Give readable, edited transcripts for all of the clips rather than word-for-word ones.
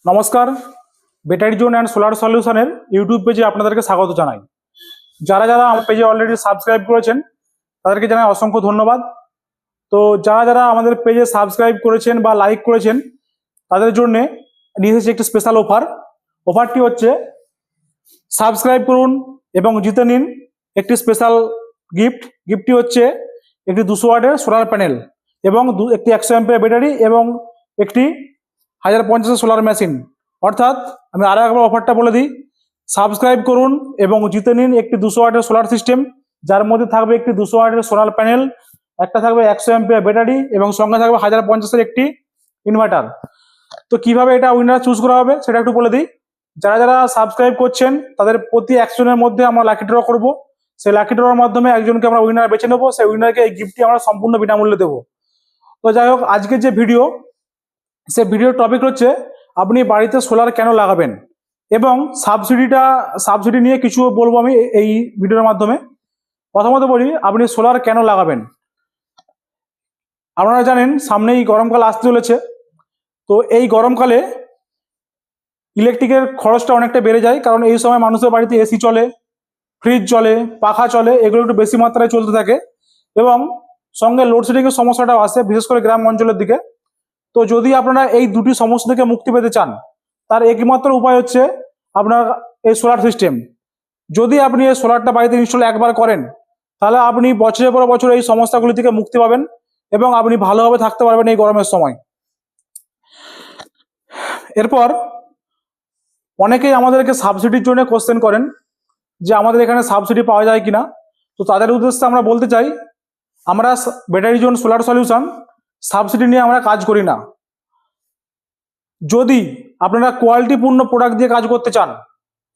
নমস্কার, battery zone and solar সলিউশনের YouTube পেজে আপনাদেরকে স্বাগত জানাই। যারা যারা আমার পেজে অলরেডি সাবস্ক্রাইব করেছেন তাদেরকে জানাই অসংখ্য ধন্যবাদ। তো যারা যারা আমাদের পেজে সাবস্ক্রাইব করেছেন বা লাইক করেছেন তাদের জন্য নিয়ে এসেছি একটি স্পেশাল অফার। অফারটি হচ্ছে সাবস্ক্রাইব করুন এবং জিতে নিন একটি স্পেশাল গিফটটি হচ্ছে একটি 200 ওয়াটের সোলার প্যানেল এবং একটি 100 অ্যাম্পিয়ার ব্যাটারি এবং একটি 1050 সোলার মেশিন। অর্থাৎ আমি আরো একবার অফারটা বলে দিই, সাবস্ক্রাইব করুন এবং জিতে নিন একটি 200 ওয়াটের সোলার সিস্টেম, যার মধ্যে থাকবে একটি 200 ওয়াটের সোলার প্যানেল, একটা থাকবে 100 অ্যাম্পিয়ার ব্যাটারি এবং সঙ্গে থাকবে 1050 একটি ইনভার্টার। তো কিভাবে এটা উইনার চুজ করা হবে সেটা একটু বলে দিই। যারা যারা সাবস্ক্রাইব করছেন তাদের প্রতি 100 জনের মধ্যে আমরা লাকি ড্র করবো। সেই লাকি ড্রর মাধ্যমে একজনকে আমরা উইনার বেছে নেবো, সেই উইনারকে এই গিফটটি আমরা সম্পূর্ণ বিনামূল্যে দেবো। তো যাই হোক, আজকের যে ভিডিও, সে ভিডিওর টপিক হচ্ছে আপনি বাড়িতে সোলার কেন লাগাবেন এবং সাবসিডি নিয়ে কিছু বলবো আমি এই ভিডিওর মাধ্যমে। প্রথমত বলি, আপনি সোলার কেন লাগাবেন। আপনারা জানেন সামনেই গরমকাল আসতে চলেছে। তো এই গরমকালে ইলেকট্রিকের খরচটা অনেকটা বেড়ে যায়, কারণ এই সময় মানুষের বাড়িতে এসি চলে, ফ্রিজ চলে, পাখা চলে, এগুলো একটু বেশি মাত্রায় চলতে থাকে এবং সঙ্গে লোডশেডিংয়ের সমস্যাটাও আসে, বিশেষ করে গ্রাম অঞ্চলের দিকে। তো যদি আপনারা এই দুটি সমস্যা থেকে মুক্তি পেতে চান, তার একমাত্র উপায় হচ্ছে আপনার এই সোলার সিস্টেম। যদি আপনি এই সোলারটা বাড়িতে ইনস্টল একবার করেন, তাহলে আপনি বছরের পর বছর এই সমস্যাগুলি থেকে মুক্তি পাবেন এবং আপনি ভালোভাবে থাকতে পারবেন এই গরমের সময়। এরপর অনেকেই আমাদেরকে সাবসিডির জন্য কোশ্চেন করেন যে আমাদের এখানে সাবসিডি পাওয়া যায় কিনা। তো তাদের উদ্দেশ্যে আমরা বলতে চাই, আমরা battery zone solar solution subsidy নিয়ে আমরা কাজ করি না। যদি আপনারা কোয়ালিটিপূর্ণ প্রোডাক্ট দিয়ে কাজ করতে চান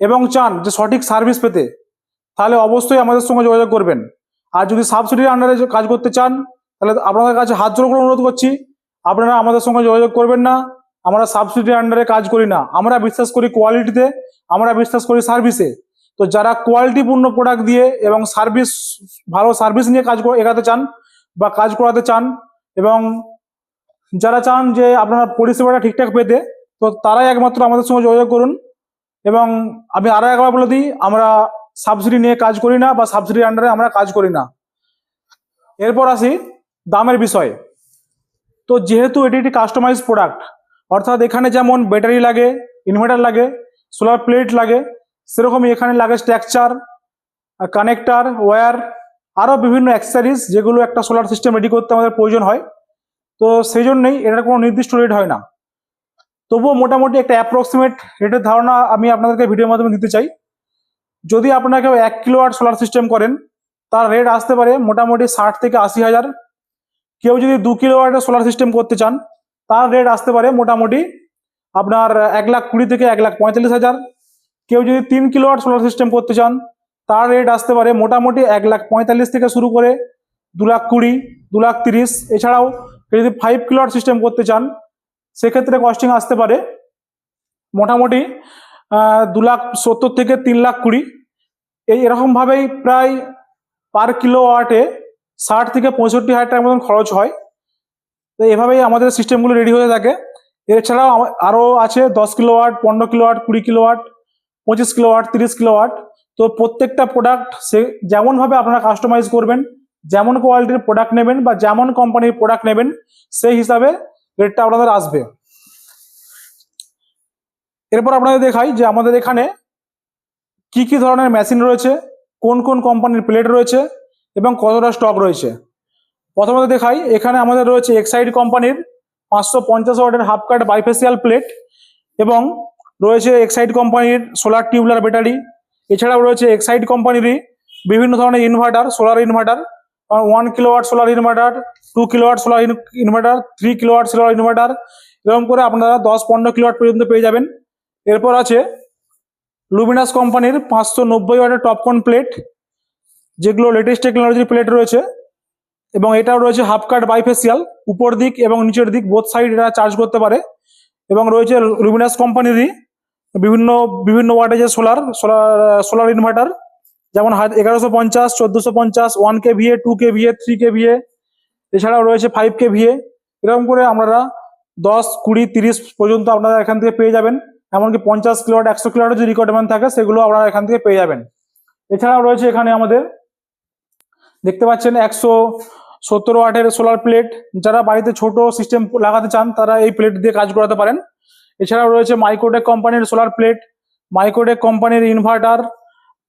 এবং চান যে সঠিক সার্ভিস পেতে, তাহলে অবশ্যই আমাদের সঙ্গে যোগাযোগ করবেন। আর যদি সাবসিডির আন্ডারে কাজ করতে চান, তাহলে আপনাদের কাছে হাত জোড় করে অনুরোধ করছি, আপনারা আমাদের সঙ্গে যোগাযোগ করবেন না। আমরা সাবসিডির আন্ডারে কাজ করি না, আমরা বিশ্বাস করি কোয়ালিটিতে, আমরা বিশ্বাস করি সার্ভিসে। তো যারা কোয়ালিটিপূর্ণ প্রোডাক্ট দিয়ে এবং ভালো সার্ভিস নিয়ে এগাতে চান বা কাজ করাতে চান এবং যারা চান যে আপনার পরিষেবাটা ঠিকঠাক পেতে, তো তারাই একমাত্র আমাদের সঙ্গে যোগাযোগ করুন। এবং আমি আরো একবার বলে দিই, আমরা সাবসিডি নিয়ে কাজ করি না বা সাবসিডির আন্ডারে আমরা কাজ করি না। এরপর আসি দামের বিষয়ে। তো যেহেতু এটি একটি কাস্টমাইজ প্রোডাক্ট, অর্থাৎ এখানে যেমন ব্যাটারি লাগে, ইনভার্টার লাগে, সোলার প্লেট লাগে, সেরকমই এখানে লাগে স্ট্রাকচার, কানেক্টার, ওয়্যার, আরও বিভিন্ন অ্যাক্সেসরিজ যেগুলো একটা সোলার সিস্টেম রেডি করতে আমাদের প্রয়োজন হয়। তো সেই জন্যই এটার কোনো নির্দিষ্ট রেট হয় না, তবুও মোটামুটি একটা অ্যাপ্রক্সিমেট রেটের ধারণা আমি আপনাদেরকে ভিডিওর মাধ্যমে দিতে চাই। যদি আপনারা কেউ 1 কিলোওয়াট সোলার সিস্টেম করেন, তার রেট আসতে পারে মোটামুটি 60 থেকে 80 হাজার। কেউ যদি 2 কিলোওয়াটের সোলার সিস্টেম করতে চান, তার রেট আসতে পারে মোটামুটি আপনার 1,20,000 থেকে 1,45,000। কেউ যদি 3 কিলোওয়াট সোলার সিস্টেম করতে চান, তার রেট আসতে পারে মোটামুটি 1,45,000 থেকে শুরু করে 2,20,000, 2,30,000। এছাড়াও যদি 5 কিলোওয়াট সিস্টেম করতে চান, সেক্ষেত্রে কস্টিং আসতে পারে মোটামুটি 2,70,000 থেকে 3,20,000। এরকম ভাবেই প্রায় পার কিলোওয়াটে 60 থেকে 65,000 টাকার মতন খরচ হয়। তো এভাবেই আমাদের সিস্টেমগুলো রেডি হয়ে থাকে। এছাড়াও আরও আছে 10 kilowatt, 15 kilowatt, 20 kilowatt, 25 kilowatt, 30 kilowatt. তো প্রত্যেকটা প্রোডাক্ট সে যেমনভাবে আপনারা কাস্টমাইজ করবেন, যেমন কোয়ালিটির প্রোডাক্ট নেবেন বা যেমন কোম্পানির প্রোডাক্ট নেবেন, সেই হিসাবে রেটটা আপনাদের আসবে। এরপর আপনাদের দেখাই যে আমাদের এখানে কি কি ধরনের মেশিন রয়েছে, কোন কোন কোম্পানির প্লেট রয়েছে এবং কতটা স্টক রয়েছে। প্রথমত দেখাই, এখানে আমাদের রয়েছে এক্সাইড কোম্পানির 550 ওয়াটের হাফ কাট বাইফেসিয়াল প্লেট এবং রয়েছে এক্সাইড কোম্পানির সোলার টিউবলার ব্যাটারি। এছাড়াও রয়েছে এক্সাইড কোম্পানিরই বিভিন্ন ধরনের inverter, solar inverter, 1 kilowatt solar inverter, 2 kilowatt solar inverter, 3 kilowatt solar inverter, এরকম করে আপনারা 10-15 কিলোওয়াট পর্যন্ত পেয়ে যাবেন। এরপর আছে লুমিনাস কোম্পানির 590 ওয়াটের টপকন প্লেট, যেগুলো লেটেস্ট টেকনোলজির প্লেট রয়েছে এবং এটাও রয়েছে হাফ কাট বাইফেসিয়াল, উপর দিক এবং নিচের দিক বোথ সাইড এটা চার্জ করতে পারে। এবং রয়েছে লুমিনাস কোম্পানিরই বিভিন্ন বিভিন্ন ওয়াটেজের সোলার ইনভার্টার, যেমন 1150, 1450, 1 kVA, 2 kVA, 3 kVA, এছাড়াও রয়েছে 5 kVA। এরকম করে আপনারা 10, 20, 30 পর্যন্ত আপনারা এখান থেকে পেয়ে যাবেন। এমনকি 50 কিলোওয়াট 100 কিলোওয়াটের যদি রিকোয়ারমেন্ট থাকে সেগুলো আপনারা এখান থেকে পেয়ে যাবেন। এছাড়াও রয়েছে এখানে আমাদের দেখতে পাচ্ছেন 170 ওয়াটের সোলার প্লেট। যারা বাড়িতে ছোট সিস্টেম লাগাতে চান তারা এই প্লেট দিয়ে কাজ করাতে পারেন। এছাড়াও রয়েছে মাইক্রোটেক কোম্পানির সোলার প্লেট, মাইক্রোটেক কোম্পানির ইনভার্টার,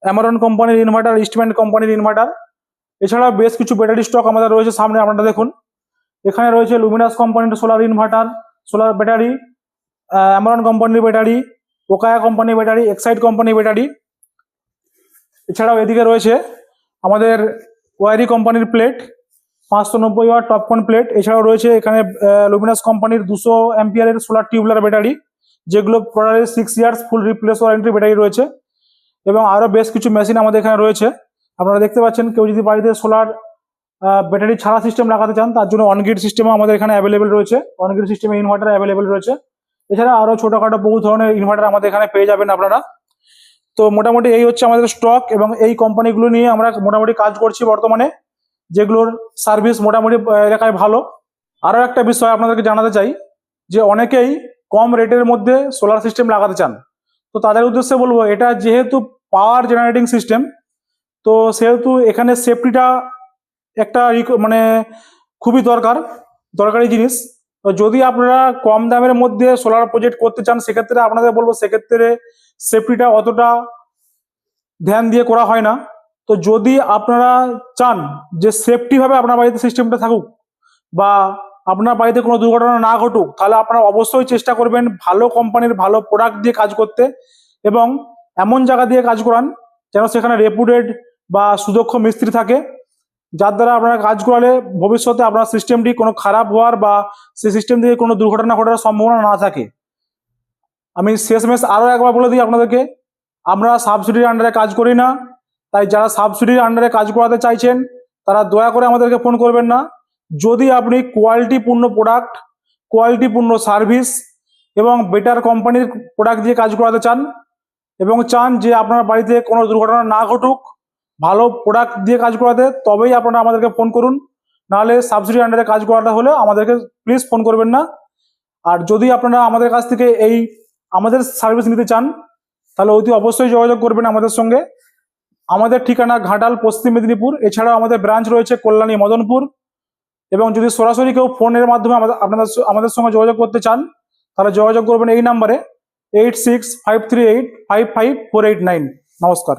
অ্যামারন কোম্পানির ইনভার্টার, ইস্টম্যান কোম্পানির ইনভার্টার। এছাড়াও বেশ কিছু ব্যাটারি স্টক আমাদের রয়েছে সামনে, আপনারা দেখুন। এখানে রয়েছে লুমিনাস কোম্পানির সোলার ইনভার্টার, সোলার ব্যাটারি, অ্যামারন কোম্পানির ব্যাটারি, ওকায়া কোম্পানির ব্যাটারি, এক্সাইড কোম্পানির ব্যাটারি। এছাড়াও এদিকে রয়েছে আমাদের ওয়ারি কোম্পানির প্লেট, 590 ওয়াট টপকন প্লেট। এছাড়াও রয়েছে এখানে লুমিনাস কোম্পানির 200 অ্যাম্পিয়ারের সোলার টিউবলার ব্যাটারি, যেগুলো প্রোডাক্টের 6 ইয়ার্স ফুল রিপ্লেস ওয়ারেন্টি ব্যাটারি রয়েছে। এবং আরও বেশ কিছু মেশিন আমাদের এখানে রয়েছে। আপনারা দেখতে পাচ্ছেন, কেউ যদি বাড়িতে সোলার ব্যাটারি ছাড়া সিস্টেম লাগাতে চান তার জন্য অনগ্রিড সিস্টেমও আমাদের এখানে অ্যাভেলেবেল রয়েছে। অনগ্রিড সিস্টেমে ইনভার্টার অ্যাভেলেবেল রয়েছে। এছাড়া আরও ছোটোখাটো বহু ধরনের ইনভার্টার আমাদের এখানে পেয়ে যাবেন আপনারা। তো মোটামুটি এই হচ্ছে আমাদের স্টক, এবং এই কোম্পানিগুলো নিয়ে আমরা মোটামুটি কাজ করছি বর্তমানে, যেগুলোর সার্ভিস মোটামুটি এলাকায় ভালো। আরও একটা বিষয় আপনাদেরকে জানাতে চাই, যে অনেকেই কম রেটের মধ্যে সোলার সিস্টেম লাগাতে চান। তো তাদের উদ্দেশ্যে বলবো, এটা যেহেতু পাওয়ার জেনারেটিং সিস্টেম, তো সেহেতু এখানে সেফটিটা একটা মানে খুবই দরকারি জিনিস। তো যদি আপনারা কম দামের মধ্যে সোলার প্রজেক্ট করতে চান, সেক্ষেত্রে আপনাদের বলবো, সেক্ষেত্রে সেফটিটা অতটা ধ্যান দিয়ে করা হয় না। তো যদি আপনারা চান যে সেফটিভাবে আপনার বাড়িতে সিস্টেমটা থাকুক, বা আপনার বাড়িতে কোনো দুর্ঘটনা না ঘটুক, তাহলে আপনারা অবশ্যই চেষ্টা করবেন ভালো কোম্পানির ভালো প্রোডাক্ট দিয়ে কাজ করতে, এবং এমন জায়গা দিয়ে কাজ করান যেন সেখানে রেপুটেড বা সুদক্ষ মিস্ত্রি থাকে, যার দ্বারা আপনারা কাজ করালে ভবিষ্যতে আপনার সিস্টেমটি কোনো খারাপ হওয়ার বা সেই সিস্টেম থেকে কোনো দুর্ঘটনা ঘটার সম্ভাবনা না থাকে। আমি শেষমেশ আরও একবার বলে দিই আপনাদেরকে, আমরা সাবসিডির আন্ডারে কাজ করি না। তাই যারা সাবসিডির আন্ডারে কাজ করাতে চাইছেন তারা দয়া করে আমাদেরকে ফোন করবেন না। যদি আপনি কোয়ালিটিপূর্ণ প্রোডাক্ট, কোয়ালিটিপূর্ণ সার্ভিস এবং বেটার কোম্পানির প্রোডাক্ট দিয়ে কাজ করাতে চান, এবং চান যে আপনার বাড়িতে কোনো দুর্ঘটনা না ঘটুক, ভালো প্রোডাক্ট দিয়ে কাজ করাতে, তবেই আপনারা আমাদেরকে ফোন করুন। নাহলে সাবসিডির আন্ডারে কাজ করাতে হলে আমাদেরকে প্লিজ ফোন করবেন না। আর যদি আপনারা আমাদের কাছ থেকে আমাদের সার্ভিস নিতে চান, তাহলে অতি অবশ্যই যোগাযোগ করবেন আমাদের সঙ্গে। আমাদের ঠিকানা ঘাটাল, পশ্চিম মেদিনীপুর। এছাড়াও আমাদের ব্রাঞ্চ রয়েছে কল্যাণী, মদনপুর। এবং যদি সরাসরি কেউ ফোনের মাধ্যমে আমাদের সঙ্গে যোগাযোগ করতে চান, তাহলে যোগাযোগ করবেন এই নাম্বারে 8653855489। নমস্কার।